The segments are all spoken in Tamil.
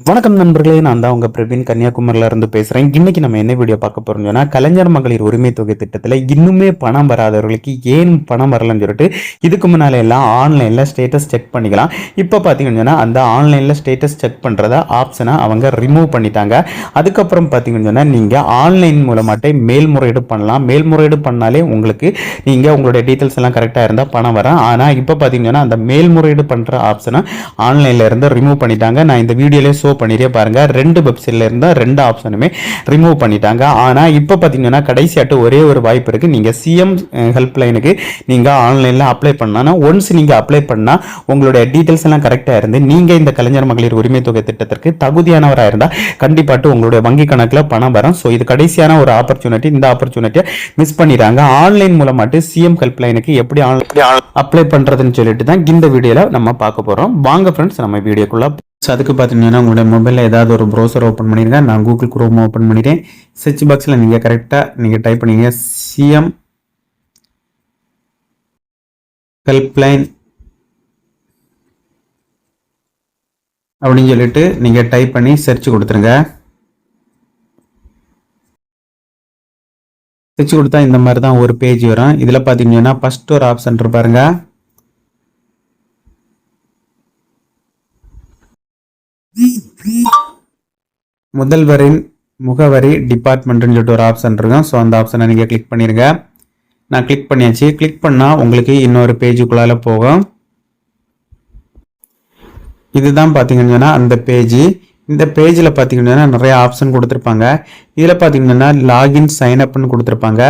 வணக்கம் நண்பர்களே, நான் தான் உங்க பிரவீன் கன்னியாகுமரியில இருந்து பேசுறேன். இன்னைக்கு நம்ம என்ன வீடியோ பார்க்க போறோம்னா, கலைஞர் மகளிர் உரிமை தொகை திட்டத்துல இன்னுமே பணம் வராதவர்களுக்கு ஏன் பணம் வரலன்னு சொல்லிட்டு இதுக்கு முன்னால எல்லாம் ஆன்லைன்ல ஸ்டேட்டஸ் செக் பண்ணிக்கலாம். இப்போ பாத்தீங்கன்னா அந்த ஆன்லைன்ல ஸ்டேட்டஸ் செக் பண்றத ஆப்ஷனை அவங்க ரிமூவ் பண்ணிட்டாங்க. அதுக்கப்புறம் பாத்தீங்கன்னா நீங்க ஆன்லைன் மூலமாட்டே மேல்முறையீடு பண்ணலாம். மேல்முறையீடு பண்ணாலே உங்களுக்கு நீங்க உங்களுடைய டீட்டெயில்ஸ் எல்லாம் கரெக்டா இருந்தா பணம் வரும். ஆனா இப்போ பாத்தீங்கன்னா அந்த மேல்முறையீடு பண்ற ஆப்ஷனை ஆன்லைன்ல இருந்து ரிமூவ் பண்ணிட்டாங்க. நான் இந்த வீடியோல பண்ணிட்டே பாருங்க, ரெண்டு வெப்சைட்ல இருந்தா ரெண்டு ஆப்ஷனுமே ரிமூவ் பண்ணிட்டாங்க. ஆனா இப்போ பாத்தீங்கன்னா கடைசியாட்டு ஒரே ஒரு வாய்ப்பு இருக்கு. நீங்க சிஎம் ஹெல்ப் லைனுக்கு நீங்க ஆன்லைன்ல அப்ளை பண்ணா, ஒன்ஸ் நீங்க அப்ளை பண்ணா உங்களுடைய டீடைல்ஸ் எல்லாம் கரெக்டா இருந்து நீங்க இந்த கலைஞர் மகளிர் உரிமை தொகை திட்டத்திற்கு தகுதியானவரா இருந்தா கண்டிப்பாட்டு உங்களுடைய வங்கி கணக்குல பணம் வரும். சோ இது கடைசியான ஒரு ஆப்பர்ச்சுனிட்டி. இந்த ஆப்பர்ச்சுனிட்டியை மிஸ் பண்ணிடுறாங்க. ஆன்லைன் மூலமாட்டு சிஎம் ஹெல்ப் லைனுக்கு எப்படி அப்ளை பண்றதுன்னு சொல்லிட்டு தான் இந்த வீடியோல நம்ம பார்க்க போறோம். வாங்க ஃப்ரெண்ட்ஸ், நம்ம வீடியோக்குள்ள. அதுக்கு பார்த்தீங்கன்னா உங்களுடைய மொபைலில் ஏதாவது ஒரு ப்ரௌசர் ஓப்பன் பண்ணிடுங்க. நான் கூகுள் குரோம் ஓப்பன் பண்ணிட்டேன். சர்ச் பாக்ஸில் நீங்கள் கரெக்டாக நீங்கள் டைப் பண்ணிங்க சிஎம் ஹெல்ப்லைன் அப்படின்னு சொல்லிட்டு நீங்கள் டைப் பண்ணி சர்ச் கொடுத்துருங்க. சர்ச் கொடுத்தா இந்த மாதிரி தான் ஒரு பேஜ் வரும். இதில் பார்த்தீங்கன்னா ஃபர்ஸ்ட் ஒரு ஆப்ஷன் இருப்பாருங்க, முதல்வரின் முகவரி டிபார்ட்மெண்ட்னு சொல்லிட்டு ஒரு ஆப்ஷன் இருக்கும். ஸோ அந்த ஆப்ஷனை நீங்கள் கிளிக் பண்ணிடுங்க. நான் கிளிக் பண்ணியாச்சு. கிளிக் பண்ணால் உங்களுக்கு இன்னொரு பேஜுக்குள்ளால போகும். இதுதான் பார்த்தீங்கன்னா அந்த பேஜ். இந்த பேஜில் பார்த்தீங்கன்னா நிறைய ஆப்ஷன் கொடுத்துருப்பாங்க. இதில் பார்த்தீங்கன்னா லாகின் சைன் அப்னு கொடுத்துருப்பாங்க.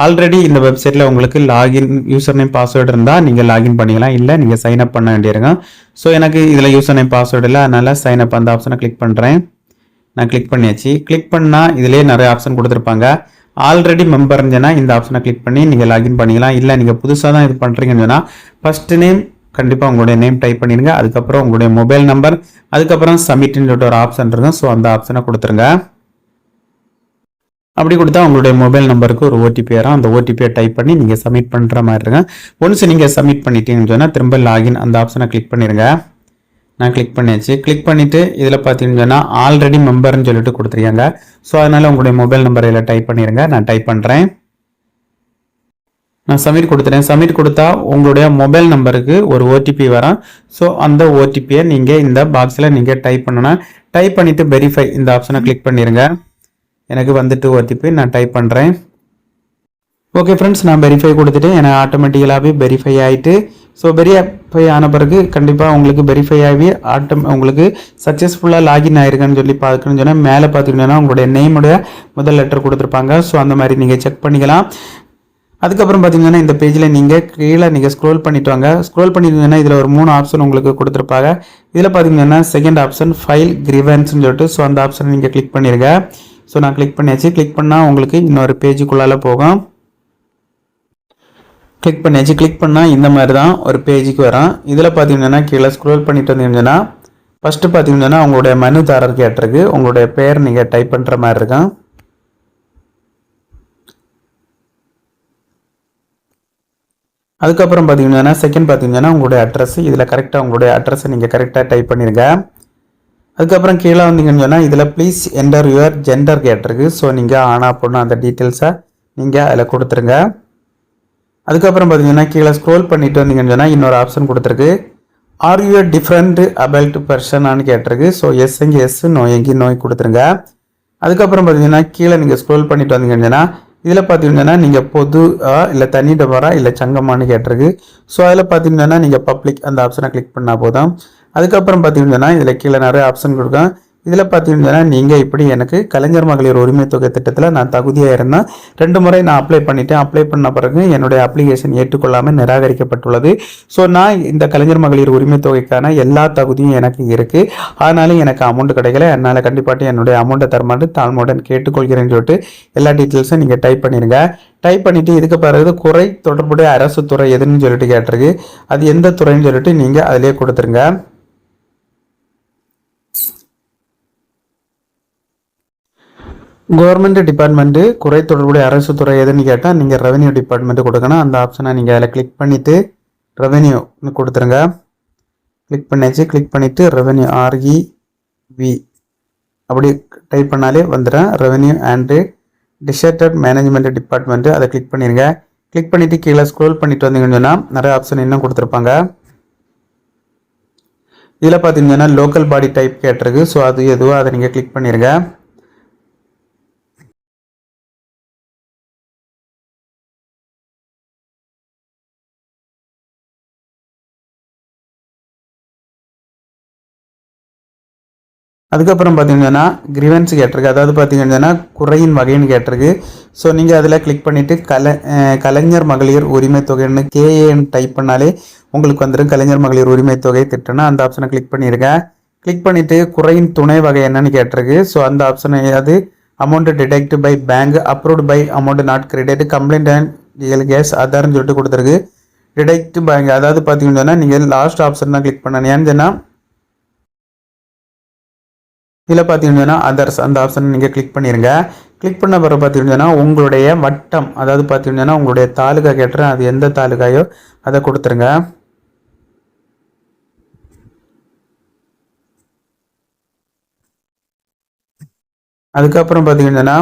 ஆல்ரெடி இந்த வெப்சைட்டில் உங்களுக்கு லாகின் யூசர் நேம் பாஸ்வேர்டு இருந்தால் நீங்கள் லாகின் பண்ணிக்கலாம், இல்லை நீங்கள் சைன் அப் பண்ண வேண்டியிருக்கும். ஸோ எனக்கு இதில் யூசர் நேம் பாஸ்வேர்டு இல்லை, அதனால் சைன் அப் அந்த ஆப்ஷனை கிளிக் பண்ணுறேன். நான் கிளிக் பண்ணியாச்சு. கிளிக் பண்ணால் இதிலே நிறைய ஆப்ஷன் கொடுத்துருப்பாங்க. ஆல்ரெடி மெம்பர் இருந்துச்சுன்னா இந்த ஆப்ஷனை கிளிக் பண்ணி நீங்கள் லாகின் பண்ணிக்கலாம். இல்லை நீங்கள் புதுசாக தான் இது பண்ணுறீங்கன்னு சொன்னால் ஃபர்ஸ்ட் நேம் கண்டிப்பாக உங்களுடைய நேம் டைப் பண்ணிடுங்க. அதுக்கப்புறம் உங்களுடைய மொபைல் நம்பர், அதுக்கப்புறம் சப்மிட்னு சொல்லிட்டு ஒரு ஆப்ஷன் இருக்கும். ஸோ அந்த ஆப்ஷனை கொடுத்துருங்க. அப்படி கொடுத்தா உங்களுடைய மொபைல் நம்பருக்கு ஒரு ஓடிபி வரும். அந்த ஓடிபியை டைப் பண்ணி நீங்கள் சப்மிட் பண்ணுற மாதிரி இருங்க. ஒன்ஸ் நீங்கள் சப்மிட் பண்ணிட்டீங்கன்னு சொன்னால் திரும்ப லாகின் அந்த ஆப்ஷனை கிளிக் பண்ணிடுங்க. நான் கிளிக் பண்ணியாச்சு. கிளிக் பண்ணிவிட்டு இதில் பார்த்தீங்கன்னா ஆல்ரெடி மெம்பர்னு சொல்லிட்டு கொடுத்துருக்காங்க. ஸோ அதனால் உங்களுடைய மொபைல் நம்பர் இதில் டைப் பண்ணிடுங்க. நான் டைப் பண்ணுறேன். நான் சப்மிட் கொடுத்துட்டேன். சப்மிட் கொடுத்தா உங்களுடைய மொபைல் நம்பருக்கு ஒரு ஓடிபி வரும். ஸோ அந்த ஓடிபியை நீங்கள் இந்த பாக்ஸில் நீங்கள் டைப் பண்ணணும். டைப் பண்ணிவிட்டு வெரிஃபை இந்த ஆப்ஷனை கிளிக் பண்ணிடுங்க. எனக்கு வந்துட்டு ஓடிபி நான் டைப் பண்ணுறேன். ஓகே ஃப்ரெண்ட்ஸ், நான் வெரிஃபை கொடுத்துட்டு எனக்கு ஆட்டோமேட்டிக்கலாகவே வெரிஃபை ஆகிட்டு, ஸோ வெரிஃபை ஆன பிறகு கண்டிப்பாக உங்களுக்கு வெரிஃபை ஆகி உங்களுக்கு சக்ஸஸ்ஃபுல்லாக லாகின் ஆயிருக்குன்னு சொல்லி பார்க்கணும்னு சொன்னால் மேலே பார்த்துக்கிட்டோன்னா உங்களுடைய நேமுடைய முதல் லெட்டர் கொடுத்துருப்பாங்க. ஸோ அந்த மாதிரி நீங்கள் செக் பண்ணிக்கலாம். அதுக்கப்புறம் பார்த்தீங்கன்னா இந்த பேஜில் நீங்கள் கீழே நீங்கள் ஸ்க்ரோல் பண்ணிட்டு வாங்க. ஸ்க்ரோல் பண்ணிட்டீங்கன்னா இதில் ஒரு 3 ஆப்ஷன் உங்களுக்கு கொடுத்துருப்பாங்க. இதில் பார்த்தீங்கன்னா செகண்ட் ஆப்ஷன் ஃபைல் கிரீவன்ஸ்னு சொல்லிட்டு, ஸோ அந்த ஆப்ஷனை நீங்கள் கிளிக் பண்ணிடுங்க. ஸோ நான் கிளிக் பண்ணியாச்சு. கிளிக் பண்ணால் உங்களுக்கு இன்னொரு பேஜுக்குள்ளால போகும். கிளிக் பண்ணியாச்சு. கிளிக் பண்ணால் இந்த மாதிரி தான் ஒரு பேஜுக்கு வரும். இதில் பார்த்தீங்கன்னா கீழே ஸ்க்ரோல் பண்ணிட்டு வந்தீங்கன்னா ஃபஸ்ட்டு பார்த்தீங்கன்னா உங்களுடைய மனுதாரர் கேட்டிருக்கு. உங்களுடைய பேர் நீங்கள் டைப் பண்ணுற மாதிரி இருக்கும். அதுக்கப்புறம் பார்த்தீங்கன்னா செகண்ட் பார்த்தீங்கன்னா உங்களுடைய அட்ரஸ். இதில் கரெக்டாக உங்களுடைய அட்ரஸை நீங்கள் கரெக்டாக டைப் பண்ணிடுங்க. அதுக்கப்புறம் கீழே வந்தீங்கன்னு சொன்னால் இதில் ப்ளீஸ் என்டர் யுவர் ஜெண்டர் கேட்டிருக்கு. ஸோ நீங்கள் ஆனா பொண்ணு அந்த டீட்டெயில்ஸை நீங்கள் அதில் கொடுத்துருங்க. அதுக்கப்புறம் பார்த்தீங்கன்னா கீழே ஸ்க்ரோல் பண்ணிட்டு வந்தீங்கன்னு சொன்னால் இன்னொரு ஆப்ஷன் கொடுத்துருக்கு. ஆர் யூ டிஃப்ரெண்ட் அபல்ட் பர்சனான்னு கேட்டிருக்கு. ஸோ எஸ்ங்க எஸ், நோயங்கி நோய் கொடுத்துருங்க. அதுக்கப்புறம் பார்த்தீங்கன்னா கீழே நீங்கள் ஸ்க்ரோல் பண்ணிட்டு வந்தீங்கன்னு சொன்னால் இதில் பார்த்தீங்கன்னா நீங்கள் பொது இல்லை தனி டபரா இல்லை சங்கமானு கேட்டிருக்கு. ஸோ அதில் பார்த்தீங்கன்னா நீங்கள் பப்ளிக் அந்த ஆப்ஷனை கிளிக் பண்ணால் போதும். அதுக்கப்புறம் பார்த்தீங்கன்னா இதில் கீழே நிறைய ஆப்ஷன் கொடுக்கும். இதில் பார்த்தீங்கன்னா நீங்கள் இப்படி எனக்கு கலைஞர் மகளிர் உரிமை தொகை திட்டத்தில் நான் தகுதியாக இருந்தேன். 2 முறை நான் அப்ளை பண்ணிட்டேன். அப்ளை பண்ண பிறகு என்னுடைய அப்ளிகேஷன் ஏற்றுக்கொள்ளாமல் நிராகரிக்கப்பட்டுள்ளது. ஸோ நான் இந்த கலைஞர் மகளிர் உரிமை தொகைக்கான எல்லா தகுதியும் எனக்கு இருக்குது. ஆனாலும் எனக்கு அமௌண்ட் கிடைக்கல. என்னால் கண்டிப்பாக என்னுடைய அமௌண்ட்டை தரமாட்டு தாழ்மையுடன் கேட்டுக்கொள்கிறேன்னு சொல்லிட்டு எல்லா டீட்டெயில்ஸும் நீங்கள் டைப் பண்ணிடுங்க. டைப் பண்ணிவிட்டு இதுக்கு பிறகு குறை தொடர்புடைய அரசு துறை எதுன்னு சொல்லிட்டு கேட்டிருக்கு. அது எந்த துறைன்னு சொல்லிட்டு நீங்கள் அதிலே கொடுத்துருங்க. கவர்மெண்ட் டிபார்ட்மெண்ட்டு குறை தொடர்புடைய அரசு துறை எதுன்னு கேட்டால் நீங்கள் ரெவென்யூ டிபார்ட்மெண்ட்டு கொடுக்கணும். அந்த ஆப்ஷனை நீங்கள் அதில் கிளிக் பண்ணிவிட்டு ரெவென்யூன்னு கொடுத்துருங்க. கிளிக் பண்ணியாச்சு. கிளிக் பண்ணிவிட்டு ரெவென்யூ REV அப்படி டைப் பண்ணாலே வந்துடும். Revenue and disaster management department, அதை கிளிக் பண்ணிடுங்க. கிளிக் பண்ணிவிட்டு கீழே ஸ்க்ரோல் பண்ணிட்டு வந்தீங்கன்னு சொன்னால் நிறைய ஆப்ஷன் இன்னும் கொடுத்துருப்பாங்க. இதில் பார்த்தீங்கன்னா லோக்கல் பாடி டைப் கேட்டிருக்கு. ஸோ அது எதுவோ அதை நீங்கள் கிளிக் பண்ணிடுங்க. அதுக்கப்புறம் பார்த்தீங்கன்னா கிரிவன்ஸ் கேட்டிருக்கு. அதாவது பார்த்தீங்கன்னா குறையின் வகைன்னு கேட்டிருக்கு. ஸோ நீங்கள் அதில் கிளிக் பண்ணிவிட்டு கலைஞர் மகளிர் உரிமை தொகைன்னு கேஏன்னு டைப் பண்ணாலே உங்களுக்கு வந்துடும். கலைஞர் மகளிர் உரிமை தொகை திட்டம்னா அந்த ஆப்ஷனை கிளிக் பண்ணிடுங்க. கிளிக் பண்ணிவிட்டு குறையின் துணை வகை என்னன்னு கேட்டிருக்கு. ஸோ அந்த ஆப்ஷனை அது amount detect by bank, approved by amount not credit, complaint and case ஆதார்னு சொல்லிட்டு கொடுத்துருக்கு. டிடெக்ட் பேங்க் அதாவது பார்த்தீங்கன்னா நீங்கள் லாஸ்ட் ஆப்ஷன் தான் கிளிக் பண்ணணும். ஏன்னு சொன்னால் இதில் பார்த்தீங்கன்னா அதர்ஸ் அந்த ஆப்ஷன் நீங்கள் கிளிக் பண்ணிடுங்க. கிளிக் பண்ண பிறகு பார்த்தீங்கன்னா உங்களுடைய வட்டம், அதாவது பார்த்தீங்கன்னா உங்களுடைய தாலுகா கேட்டுறேன், அது எந்த தாலுகாயோ அதை கொடுத்துருங்க. அதுக்கப்புறம் பார்த்தீங்கன்னா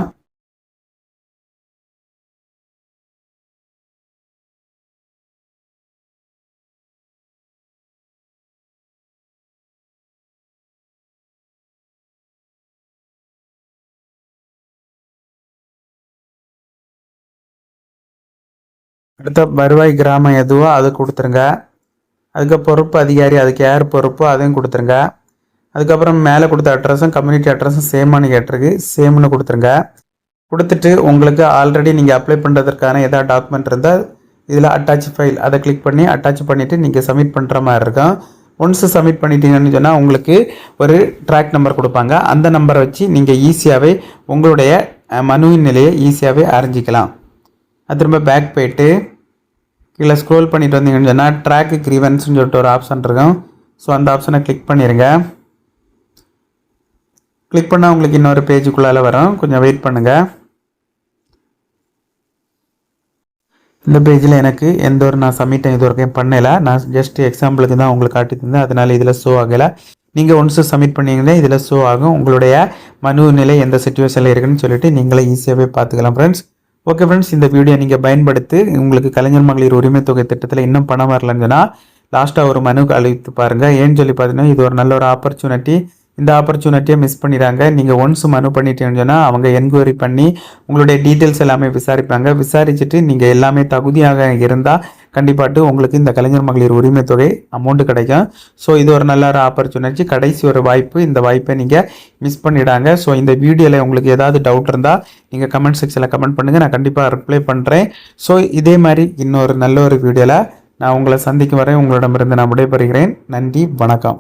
அடுத்த வருவாய் கிராமம் எதுவோ அதை கொடுத்துருங்க. அதுக்கு பொறுப்பு அதிகாரி, அதுக்கு யார் பொறுப்போ அதையும் கொடுத்துருங்க. அதுக்கப்புறம் மேலே கொடுத்த அட்ரஸும் கம்யூனிட்டி அட்ரஸும் சேமானு கேட்டிருக்கு. சேம்னு கொடுத்துருங்க. கொடுத்துட்டு உங்களுக்கு ஆல்ரெடி நீங்கள் அப்ளை பண்ணுறதுக்கான எதாவது டாக்குமெண்ட் இருந்தால் இதில் அட்டாச் ஃபைல் அதை கிளிக் பண்ணி அட்டாச் பண்ணிவிட்டு நீங்கள் சப்மிட் பண்ணுற மாதிரி இருக்கும். ஒன்ஸ் சப்மிட் பண்ணிட்டீங்கன்னு சொன்னால் உங்களுக்கு ஒரு ட்ராக் நம்பர் கொடுப்பாங்க. அந்த நம்பரை வச்சு நீங்கள் ஈஸியாகவே உங்களுடைய மனுவின் நிலையை ஈஸியாகவே அறிஞ்சிக்கலாம். அது திரும்ப பேக் போயிட்டு கீழே ஸ்க்ரோல் பண்ணிட்டு வந்தீங்கன்னு சொன்னால் ட்ராக் கிரீவன்ஸ்னு சொல்லிட்டு ஒரு ஆப்ஷன் இருக்கும். ஸோ அந்த ஆப்ஷனை கிளிக் பண்ணிடுங்க. கிளிக் பண்ணால் உங்களுக்கு இன்னொரு பேஜுக்குள்ளால் வரும். கொஞ்சம் வெயிட் பண்ணுங்கள். இந்த பேஜில் எனக்கு எந்த ஒரு நான் சப்மிட் இது வரைக்கும் பண்ணலை. நான் ஜஸ்ட் எக்ஸாம்பிளுக்கு தான் உங்களுக்கு காட்டி தந்தேன். அதனால் இதில் ஷோ ஆகலை. நீங்கள் ஒன்ஸ் சப்மிட் பண்ணிங்கன்னா இதில் ஷோ ஆகும். உங்களுடைய மனு நிலை எந்த சிச்சுவேஷனில் இருக்குன்னு சொல்லிட்டு நீங்களே ஈஸியாகவே பார்த்துக்கலாம் ஃப்ரெண்ட்ஸ். ஓகே ஃப்ரெண்ட்ஸ், இந்த வீடியோ நீங்கள் பயன்படுத்தி உங்களுக்கு கலைஞர் மகளிர் உரிமை தொகை திட்டத்தில் இன்னும் பணம் வரலன்னு சொன்னால் லாஸ்ட்டாக ஒரு மனு அளித்து பாருங்கள். ஏன்னு சொல்லி பார்த்தீங்கன்னா இது ஒரு நல்ல ஒரு ஆப்பர்ச்சுனிட்டி. இந்த ஆப்பர்ச்சுனிட்டியை மிஸ் பண்ணிடுறாங்க. நீங்கள் ஒன்ஸ் மனு பண்ணிட்டீங்கன்னு சொன்னால் அவங்க என்கொயரி பண்ணி உங்களுடைய டீட்டெயில்ஸ் எல்லாமே விசாரிப்பாங்க. விசாரிச்சுட்டு நீங்கள் எல்லாமே தகுதியாக இருந்தால் கண்டிப்பாட்டு உங்களுக்கு இந்த கலைஞர் மகளிர் உரிமை தொகை அமௌண்ட்டு கிடைக்கும். ஸோ இது ஒரு நல்ல ஒரு ஆப்பர்ச்சுனிட்டி, கடைசி ஒரு வாய்ப்பு. இந்த வாய்ப்பை நீங்கள் மிஸ் பண்ணிடாங்க. ஸோ இந்த வீடியோவில் உங்களுக்கு ஏதாவது டவுட் இருந்தால் நீங்கள் கமெண்ட் செக்ஷனில் கமெண்ட் பண்ணுங்கள். நான் கண்டிப்பாக ரிப்ளை பண்ணுறேன். ஸோ இதே மாதிரி இன்னொரு நல்ல ஒரு வீடியோவில் நான் உங்களை சந்திக்கும் வரை உங்களிடமிருந்து நான் விடைபெறுகிறேன். நன்றி, வணக்கம்.